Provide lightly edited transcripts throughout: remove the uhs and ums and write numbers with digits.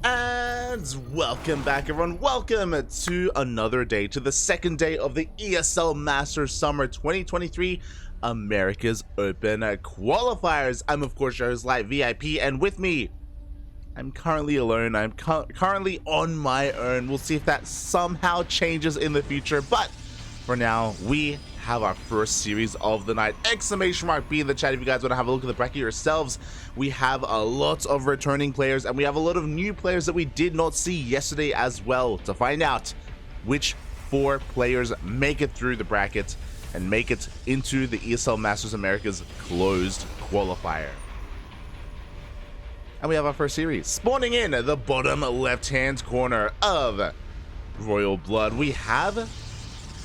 And welcome back, everyone. Welcome to another day, to the second day of the ESL Masters Summer 2023 America's Open Qualifiers. I'm, of course, your host, Light VIP, and with me, I'm currently alone. I'm currently on my own. We'll see if that somehow changes in the future, but for now, we have our first series of the night. Exclamation mark B in the chat if you guys want to have a look at the bracket yourselves. We have a lot of returning players, and we have a lot of new players that we did not see yesterday as well, to find out which 4 players make it through the bracket and make it into the ESL Masters America's closed qualifier. And we have our first series. Spawning in the bottom left-hand corner of Royal Blood, we have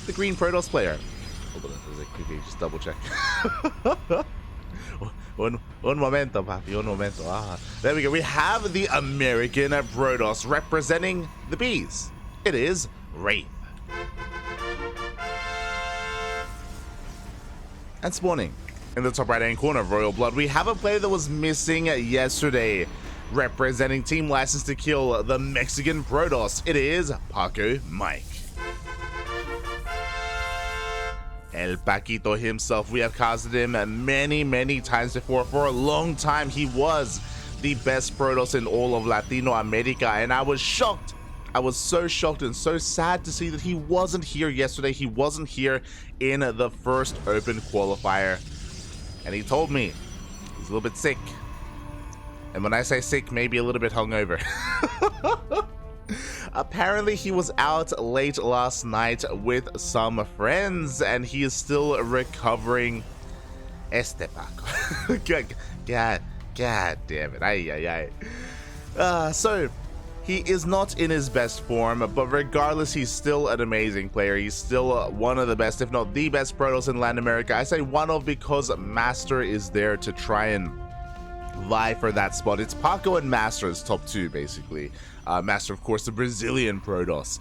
the green Protoss player. Hold on, there's a quickly just double check. un momento, papi, un momento. There we go. We have the American Protoss representing the bees. It is Raith. And spawning in the top right-hand corner of Royal Blood, we have a player that was missing yesterday, representing Team License to Kill, the Mexican Protoss. It is Pacomike. El Paquito himself. We have casted him many times before. For a long time, he was the best Protoss in all of Latino America, and I was shocked. I was so shocked and so sad to see that he wasn't here yesterday. He wasn't here in the first Open Qualifier, and he told me he's a little bit sick. And when I say sick, maybe a little bit hungover. Apparently he was out late last night with some friends, and he is still recovering. Este Paco. God damn it. So he is not in his best form, but regardless, he's still an amazing player. He's still one of the best, if not the best Protoss in Latin America. I say one of because Master is there to try and vie for that spot. It's Paco and Master's top 2, basically. Master, of course, the Brazilian Protoss.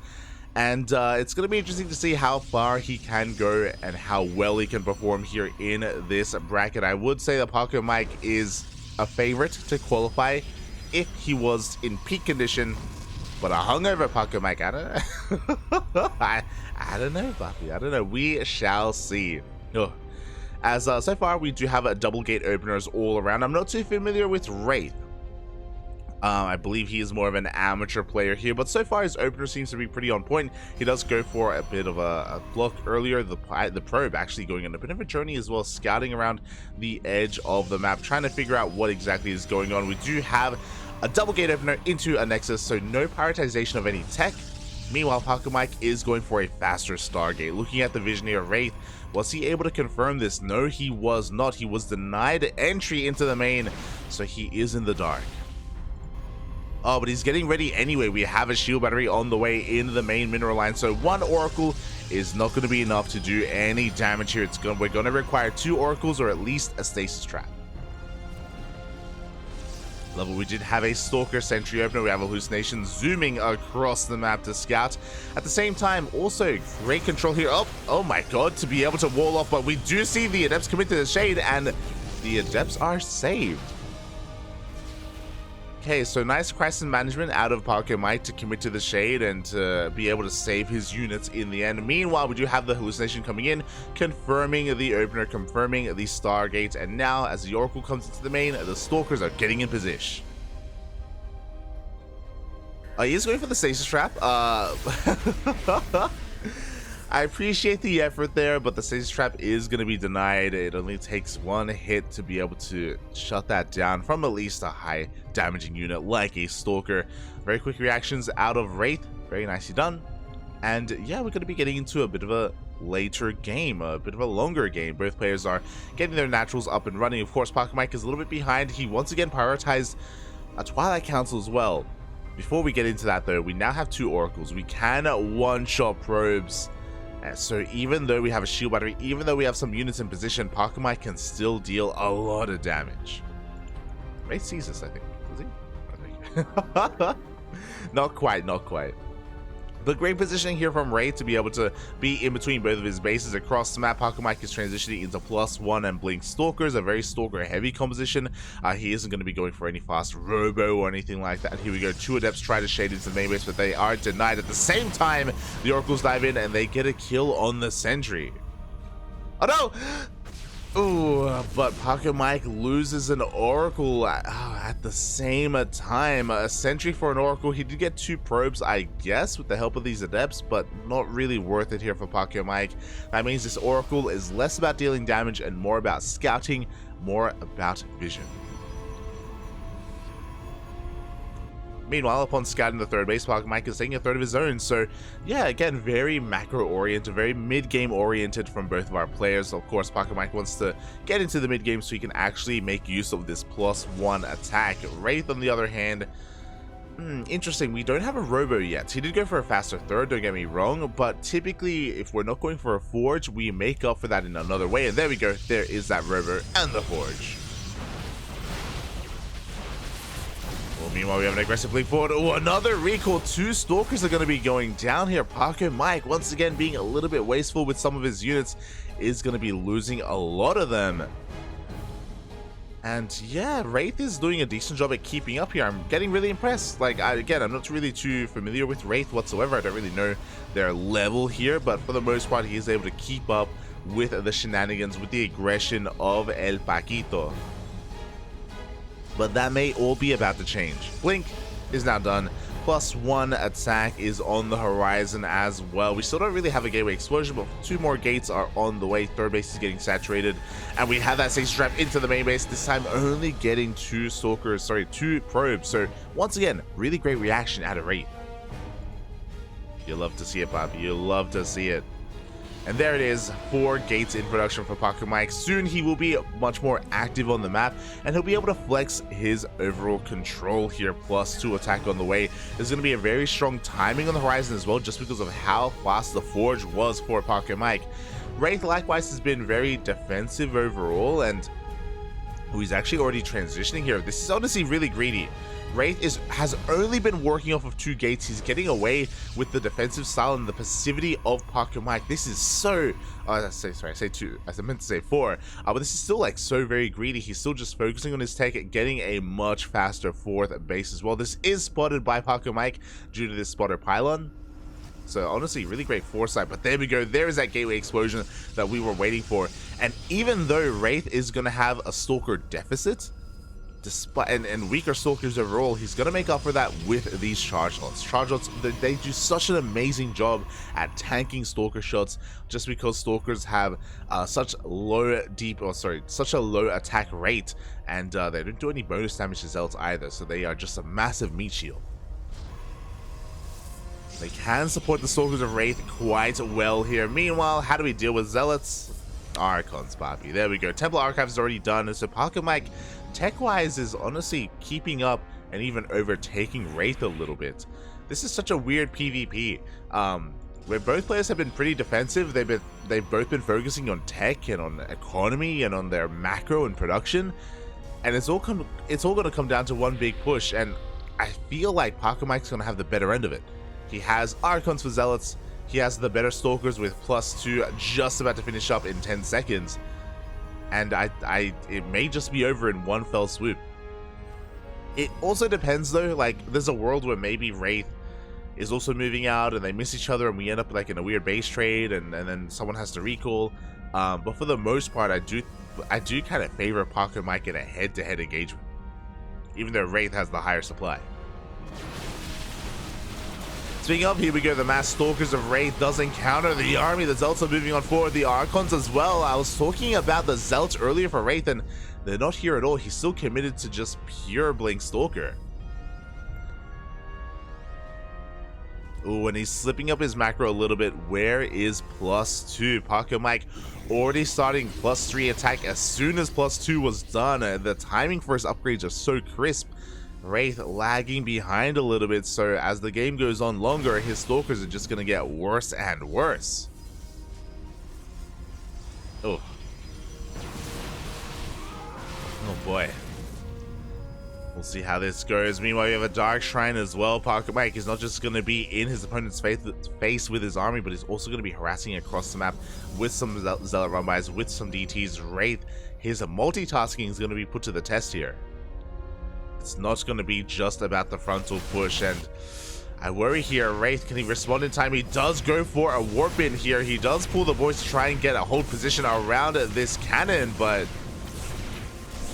And it's going to be interesting to see how far he can go and how well he can perform here in this bracket. I would say that Pacomike is a favorite to qualify if he was in peak condition, but a hungover Pacomike, I don't know. I don't know, Buffy. I don't know. We shall see. Oh. As so far, we do have double gate openers all around. I'm not too familiar with Raith. I believe he is more of an amateur player here, but so far his opener seems to be pretty on point. He does go for a bit of a block earlier, the probe actually going on a bit of a journey as well, scouting around the edge of the map, trying to figure out what exactly is going on. We do have a double gate opener into a Nexus, so no prioritization of any tech. Meanwhile, Pacomike is going for a faster Stargate. Looking at the vision here, Raith, was he able to confirm this? No, he was not. He was denied entry into the main, so he is in the dark. Oh, but he's getting ready anyway. We have a shield battery on the way into the main mineral line, so 1 Oracle is not going to be enough to do any damage here. We're going to require 2 Oracles or at least a Stasis Trap. Level, we did have a Stalker Sentry opener. We have a Hallucination zooming across the map to scout. At the same time, also great control here. Oh my god, to be able to wall off, but we do see the Adepts commit to the Shade, and the Adepts are saved. Okay, so nice crisis management out of Pacomike to commit to the Shade and to be able to save his units in the end. Meanwhile, we do have the Hallucination coming in, confirming the opener, confirming the Stargate, and now as the Oracle comes into the main, the Stalkers are getting in position. He is going for the Stasis Trap. I appreciate the effort there, but the Stasis Trap is going to be denied. It only takes 1 hit to be able to shut that down from at least a high damaging unit like a Stalker. Very quick reactions out of Raith. Very nicely done. And yeah, we're going to be getting into a bit of a later game, a bit of a longer game. Both players are getting their naturals up and running. Of course, Pacomike is a little bit behind. He once again prioritized a Twilight Council as well. Before we get into that though, we now have 2 Oracles. We can one-shot probes. So even though we have a shield battery, even though we have some units in position, Pacomike can still deal a lot of damage. Raith sees this, I think. Does he? Not quite. But great positioning here from Raith to be able to be in between both of his bases across the map. Pacomike is transitioning into +1 and Blink Stalkers, a very Stalker heavy composition. He isn't going to be going for any fast Robo or anything like that. Here we go, 2 Adepts try to shade into the main base, but they are denied. At the same time, the Oracles dive in and they get a kill on the Sentry. Oh no! Ooh, but Pacomike loses an Oracle at the same time. A Sentry for an Oracle. He did get 2 probes, I guess, with the help of these Adepts, but not really worth it here for Pacomike. That means this Oracle is less about dealing damage and more about scouting, more about vision. Meanwhile, upon scouting the third base, Pacomike is taking a third of his own. So, yeah, again, very macro-oriented, very mid-game oriented from both of our players. Of course, Pacomike wants to get into the mid-game so he can actually make use of this +1 attack. Raith, on the other hand, interesting. We don't have a Robo yet. He did go for a faster third, don't get me wrong, but typically, if we're not going for a Forge, we make up for that in another way. And there we go. There is that Robo and the Forge. Meanwhile, we have an aggressive blink forward. Oh, another recall. 2 Stalkers are going to be going down here. Pacomike, once again, being a little bit wasteful with some of his units, is going to be losing a lot of them. And yeah, Raith is doing a decent job at keeping up here. I'm getting really impressed. Like, again, I'm not really too familiar with Raith whatsoever. I don't really know their level here, but for the most part, he is able to keep up with the shenanigans, with the aggression of El Paquito. But that may all be about to change. Blink is now done. +1 attack is on the horizon as well. We still don't really have a gateway explosion, but 2 more gates are on the way. Third base is getting saturated, and we have that stage trap into the main base. This time only getting 2 probes. So once again, really great reaction out of Raith. You love to see it, Bob. You love to see it. And there it is, 4 gates in production for Pacomike. Soon he will be much more active on the map, and he'll be able to flex his overall control here. +2 attack on the way. There's going to be a very strong timing on the horizon as well, just because of how fast the Forge was for Pacomike. Raith likewise has been very defensive overall, and he's actually already transitioning here. This is honestly really greedy. Raith has only been working off of 2 gates. He's getting away with the defensive style and the passivity of Pacomike. This is so... I say 2. I meant to say 4. But this is still like so very greedy. He's still just focusing on his tech, getting a much faster 4th base as well. This is spotted by Pacomike due to this spotter pylon. So honestly, really great foresight. But there we go. There is that gateway explosion that we were waiting for. And even though Raith is going to have a Stalker deficit, and weaker Stalkers overall, he's going to make up for that with these charge lots. Charge lots, they do such an amazing job at tanking Stalker shots, just because Stalkers have such a low attack rate, and they don't do any bonus damage to Zealots either, so they are just a massive meat shield. They can support the Stalkers of Raith quite well here. Meanwhile, how do we deal with Zealots? Archons, Bobby. There we go. Templar Archive is already done, so Pacomike, tech-wise, is honestly keeping up and even overtaking Raith a little bit. This is such a weird PvP, where both players have been pretty defensive. They've both been focusing on tech and on economy and on their macro and production, and it's all going to come down to one big push. And I feel like Pacomike's going to have the better end of it. He has Archons for Zealots. He has the better Stalkers with +2, just about to finish up in 10 seconds. And it may just be over in one fell swoop. It also depends though, like there's a world where maybe Raith is also moving out and they miss each other and we end up like in a weird base trade and then someone has to recall. But for the most part, I do kind of favor Pacomike in a head-to-head engagement, even though Raith has the higher supply. Speaking of, here we go, the mass Stalkers of Raith does encounter the army. The Zealots are moving on forward, the Archons as well. I was talking about the Zealots earlier for Raith, and they're not here at all. He's still committed to just pure Blink Stalker. Ooh, and he's slipping up his macro a little bit. Where is +2? Pacomike already starting +3 attack as soon as +2 was done. The timing for his upgrades are so crisp. Raith lagging behind a little bit, so as the game goes on longer, his Stalkers are just going to get worse and worse. Oh boy. We'll see how this goes. Meanwhile, we have a Dark Shrine as well. Pacomike is not just going to be in his opponent's face with his army, but he's also going to be harassing across the map with some Zealot Rumbys, with some DTs. Raith, his multitasking is going to be put to the test here. It's not going to be just about the frontal push, and I worry here. Raith, can he respond in time? He does go for a warp in here. He does pull the boys to try and get a hold position around this cannon, but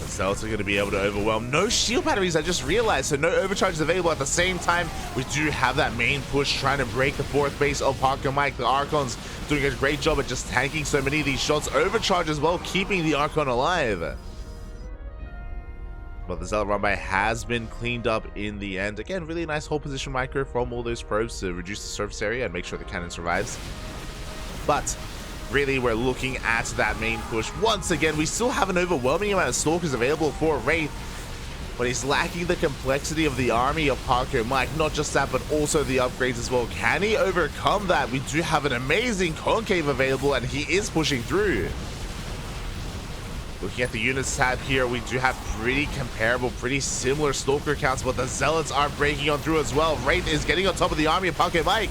the Zealots are going to be able to overwhelm. No shield batteries, I just realized, so no overcharges available. At the same time, we do have that main push trying to break the fourth base of Pacomike. The Archon's doing a great job at just tanking so many of these shots. Overcharge as well, keeping the Archon alive. But the Zealot Rumby has been cleaned up in the end. Again, really nice hold position micro from all those probes to reduce the surface area and make sure the cannon survives. But really, we're looking at that main push. Once again, we still have an overwhelming amount of Stalkers available for Raith, but he's lacking the complexity of the army of Pacomike. Not just that, but also the upgrades as well. Can he overcome that? We do have an amazing concave available, and he is pushing through. Looking at the units tab here, we do have pretty comparable, pretty similar Stalker counts, but the Zealots are breaking on through as well. Raith is getting on top of the army of Pacomike.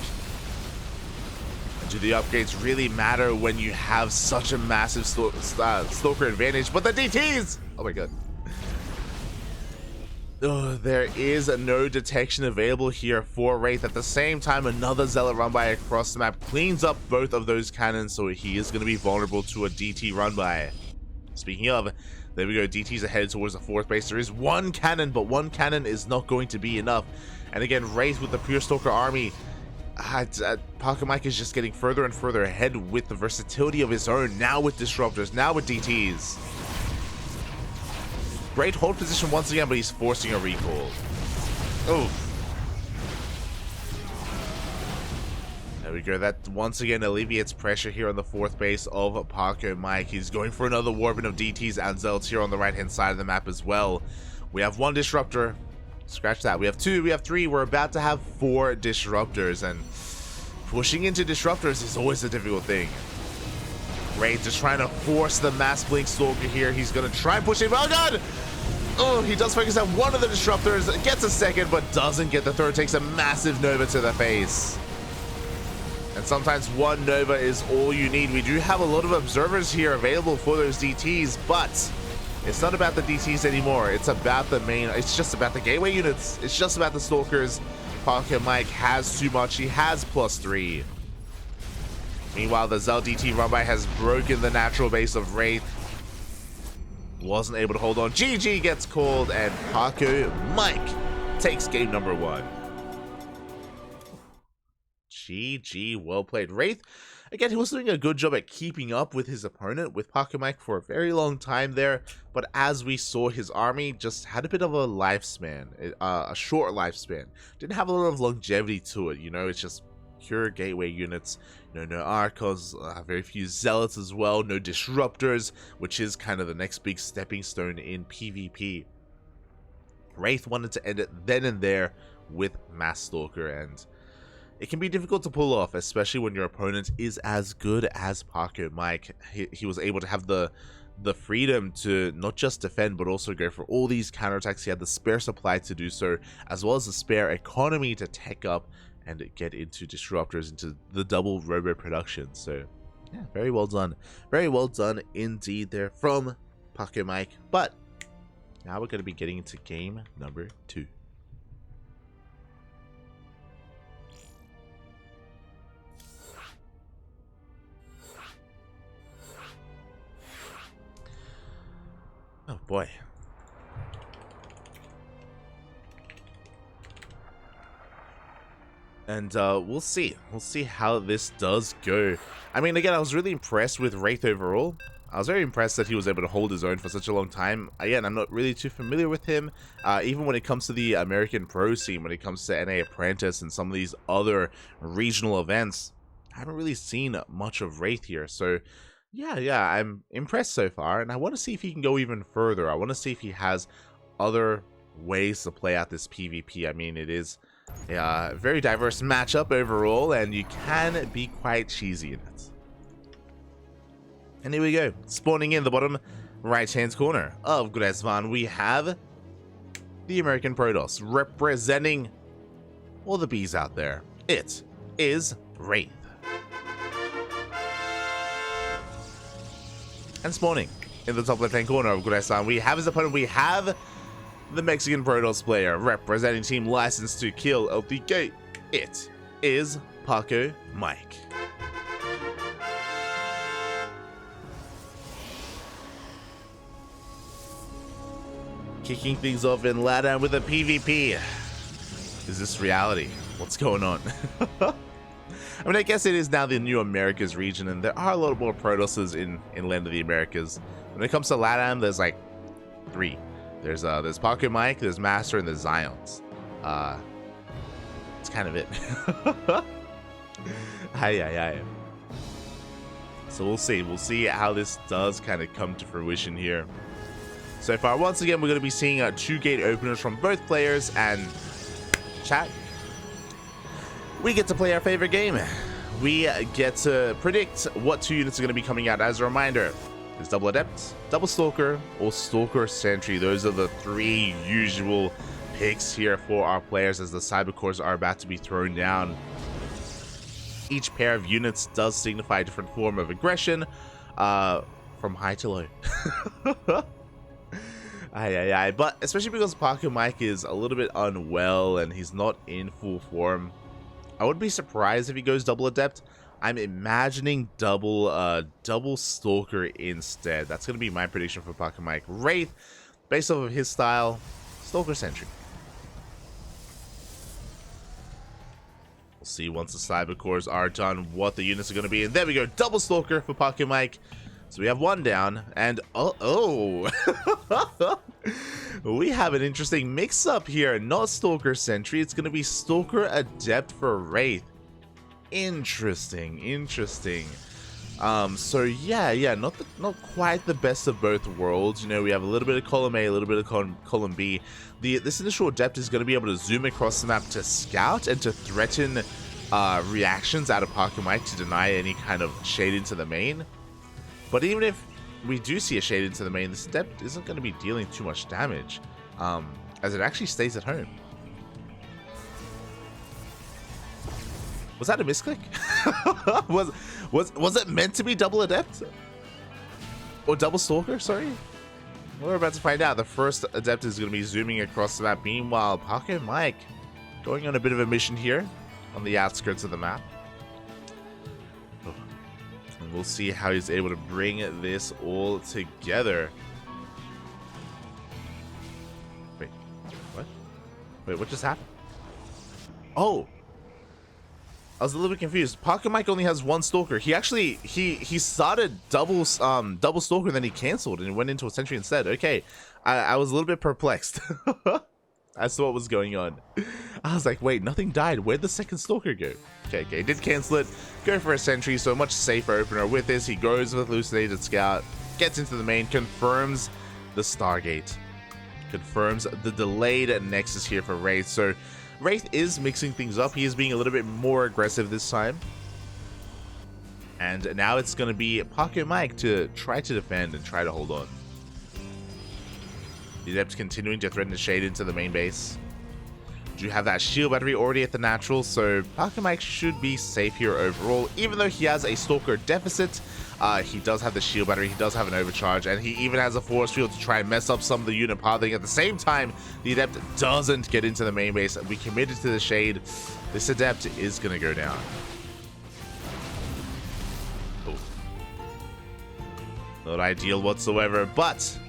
Do the upgrades really matter when you have such a massive Stalker advantage? But the DTs! Oh my god. Oh, there is no detection available here for Raith. At the same time, another Zealot Rumby across the map cleans up both of those cannons, so he is going to be vulnerable to a DT Rumby. Speaking of, there we go, DT's ahead towards the fourth base. There is one cannon, but one cannon is not going to be enough. And again, Raith with the pure Stalker army, Pacomike is just getting further and further ahead with the versatility of his own, now with disruptors, now with DTs. Great hold position once again, but he's forcing a recall. Oh. There we go. That once again alleviates pressure here on the fourth base of Pacomike. He's going for another warping of DTs and Zealots here on the right-hand side of the map as well. We have one disruptor. Scratch that. We have two, we have three. We're about to have 4 disruptors, and pushing into disruptors is always a difficult thing. Raith just trying to force the mass blink Stalker here. He's going to try and push him. Oh god! Oh, he does focus on one of the disruptors, gets a second, but doesn't get the third. Takes a massive Nova to the face. And sometimes one Nova is all you need. We do have a lot of observers here available for those DTs, but it's not about the DTs anymore. It's about the main, it's just about the gateway units. It's just about the Stalkers. Pacomike has too much. He has +3. Meanwhile, the Zealot DT Rumby has broken the natural base of Raith. Wasn't able to hold on. GG gets called, and Pacomike takes game number 1. GG, well played. Raith, again, he was doing a good job at keeping up with his opponent, with Pacomike, for a very long time there, but as we saw, his army just had a bit of a lifespan, a short lifespan. Didn't have a lot of longevity to it, you know, it's just pure gateway units, you know, no Archons, very few Zealots as well, no Disruptors, which is kind of the next big stepping stone in PvP. Raith wanted to end it then and there with Mass Stalker, and it can be difficult to pull off, especially when your opponent is as good as Pacomike. He was able to have the freedom to not just defend, but also go for all these counterattacks. He had the spare supply to do so, as well as the spare economy to tech up and get into disruptors, into the double robo production. So, yeah, very well done. Very well done indeed there from Pacomike. But now we're going to be getting into game number 2. Oh boy. And we'll see. We'll see how this does go. I mean, again, I was really impressed with Raith overall. I was very impressed that he was able to hold his own for such a long time. Again, I'm not really too familiar with him. Even when it comes to the American Pro scene, when it comes to NA Apprentice and some of these other regional events, I haven't really seen much of Raith here. So yeah, I'm impressed so far, and I want to see if he can go even further. I want to see if he has other ways to play out this PvP. I mean, it is a very diverse matchup overall, and you can be quite cheesy in it. And here we go, spawning in the bottom right-hand corner of Grezvan, we have the American Protoss, representing all the bees out there. It is Raith. And spawning in the top left-hand corner of Gurestan, we have his opponent. We have the Mexican Protoss player representing Team Licensed to Kill of the Gate. It is Pacomike. Kicking things off in LATAM with a PvP. Is this reality? What's going on? I mean, I guess it is now the new Americas region, and there are a lot more Protosses in Land of the Americas. When it comes to LATAM, there's like 3. There's Pacomike, there's Master, and there's Zions. That's kind of it. Aye. So we'll see. We'll see how this does kind of come to fruition here. So far, once again, we're going to be seeing 2 gate openers from both players, and chat, we get to play our favorite game. We get to predict what 2 units are going to be coming out. As a reminder, it's Double Adept, Double Stalker, or Stalker Sentry. Those are the 3 usual picks here for our players as the Cybercores are about to be thrown down. Each pair of units does signify a different form of aggression, from high to low. Aye. But especially because Pacomike is a little bit unwell and he's not in full form, I would be surprised if he goes Double Adept. I'm imagining double Stalker instead. That's going to be my prediction for Pacomike. Raith, based off of his style, Stalker Sentry. We'll see once the Cybercores are done what the units are going to be. And there we go, double Stalker for Pacomike. So we have 1 down, and we have an interesting mix-up here. Not Stalker Sentry, it's going to be Stalker Adept for Raith. Interesting. So yeah, not quite the best of both worlds. You know, we have a little bit of column A, a little bit of column B. This initial Adept is going to be able to zoom across the map to scout and to threaten reactions out of Pacomike to deny any kind of shade into the main. But even if we do see a shade into the main, this Adept isn't going to be dealing too much damage, as it actually stays at home. Was that a misclick? was it meant to be Double Adept? Or Double Stalker, sorry? We're about to find out. The first Adept is going to be zooming across the map. Meanwhile, Pacomike going on a bit of a mission here on the outskirts of the map. And we'll see how he's able to bring this all together. Wait, what? Wait, what just happened? Oh! I was a little bit confused. Pacomike only has 1 Stalker. He actually he started double Stalker, then he cancelled and went into a Sentry instead. Okay, I was a little bit perplexed as to what was going on. I was like, wait, nothing died. Where'd the second Stalker go? Okay, he did cancel it. Go for a Sentry, so a much safer opener. With this, he goes with Elucidated Scout, gets into the main, confirms the Stargate, confirms the delayed Nexus here for Raith. So Raith is mixing things up. He is being a little bit more aggressive this time. And now it's going to be Pacomike to try to defend and try to hold on. The Adept's continuing to threaten to shade into the main base. Do have that shield battery already at the natural, so Pacomike should be safe here overall. Even though he has a Stalker deficit, he does have the shield battery, he does have an overcharge, and he even has a force field to try and mess up some of the unit pathing. At the same time, the Adept doesn't get into the main base. We committed to the shade. This Adept is going to go down. Oh. Not ideal whatsoever, but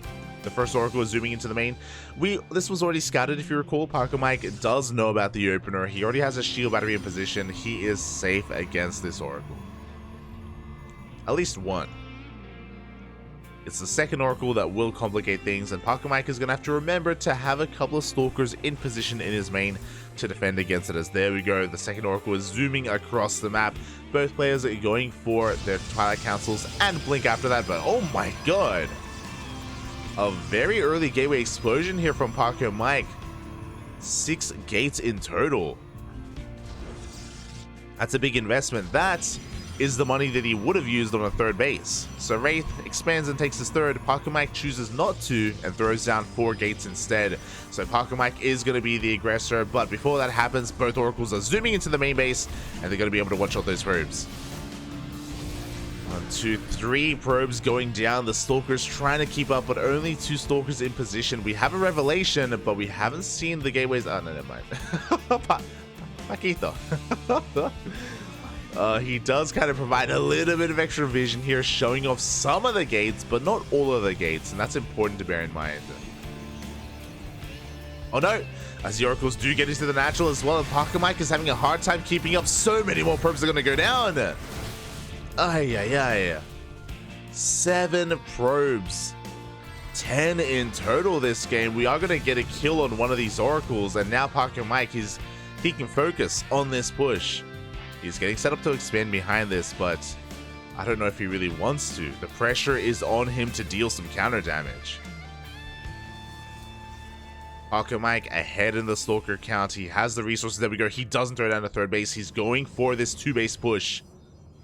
the first Oracle is zooming into the main. This was already scouted, if you recall. Pacomike does know about the opener. He already has a shield battery in position. He is safe against this Oracle. At least one. It's the second Oracle that will complicate things, and Pacomike is going to have to remember to have a couple of Stalkers in position in his main to defend against it. As there we go, the second Oracle is zooming across the map. Both players are going for their Twilight Councils and Blink after that, but oh my god! A very early gateway explosion here from Pacomike. 6 gates in total. That's a big investment. That is the money that he would have used on a third base. So Raith expands and takes his third. Pacomike chooses not to and throws down 4 gates instead. So Pacomike is going to be the aggressor, but before that happens, both Oracles are zooming into the main base, and they're going to be able to watch out those probes. 1, 2, 3 probes going down. The Stalkers trying to keep up, but only 2 Stalkers in position. We have a revelation, but we haven't seen the gateways. Oh, no, never mind. Paquito. He does kind of provide a little bit of extra vision here, showing off some of the gates, but not all of the gates, and that's important to bear in mind. Oh no! As the Oracles do get into the natural as well, and Pacomike is having a hard time keeping up. So many more probes are going to go down. Ay, ay, ay. 7 probes. 10 in total this game. We are going to get a kill on one of these Oracles, and now Pacomike, he can focus on this push. He's getting set up to expand behind this, but I don't know if he really wants to. The pressure is on him to deal some counter damage. Pacomike ahead in the Stalker count. He has the resources. There we go. He doesn't throw down a third base. He's going for this 2-base push.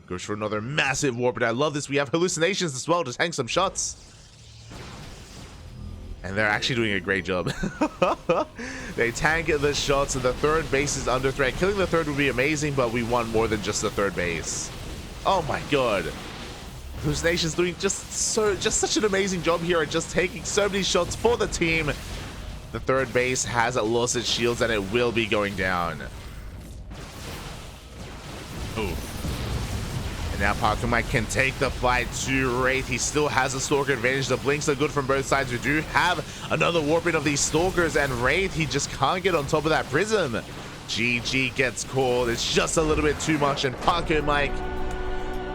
Goes for another massive warp, and I love this. We have hallucinations as well to tank some shots. And they're actually doing a great job. They tank the shots, and the third base is under threat. Killing the third would be amazing, but we want more than just the third base. Oh my god. Hallucinations doing just such an amazing job here at just taking so many shots for the team. The third base has lost its shields, and it will be going down. Ooh. And now Pacomike can take the fight to Raith. He still has a Stalker advantage. The blinks are good from both sides. We do have another warping of these Stalkers, and Raith, he just can't get on top of that Prism. GG gets called. It's just a little bit too much, and Pacomike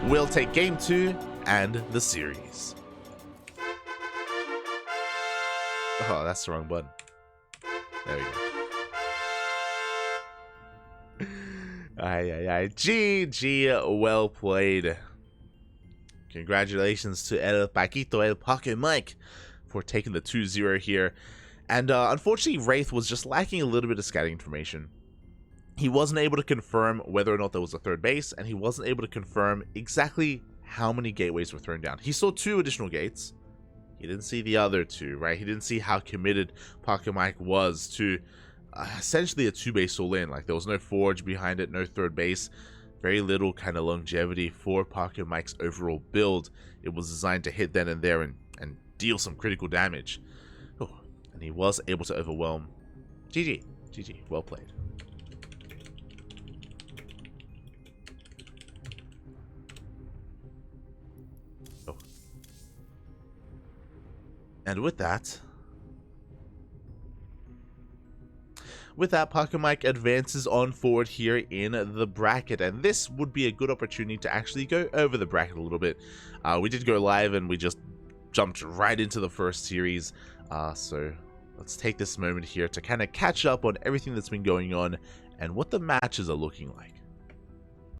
will take game 2 and the series. Oh, that's the wrong button. There we go. Aye, aye, aye. GG, well played. Congratulations to El Paquito, El Pacomike, for taking the 2-0 here. And unfortunately, Raith was just lacking a little bit of scouting information. He wasn't able to confirm whether or not there was a third base, and he wasn't able to confirm exactly how many gateways were thrown down. He saw 2 additional gates. He didn't see the other 2, right? He didn't see how committed Pacomike was to essentially a 2-base all-in. Like, there was no forge behind it, no third base, very little kind of longevity for Pacomike's overall build. It was designed to hit then and there and deal some critical damage. Oh, and he was able to overwhelm. GG, GG, well played. Oh. And with that, Pacomike advances on forward here in the bracket, and this would be a good opportunity to actually go over the bracket a little bit. We did go live, and we just jumped right into the first series, so let's take this moment here to kind of catch up on everything that's been going on and what the matches are looking like.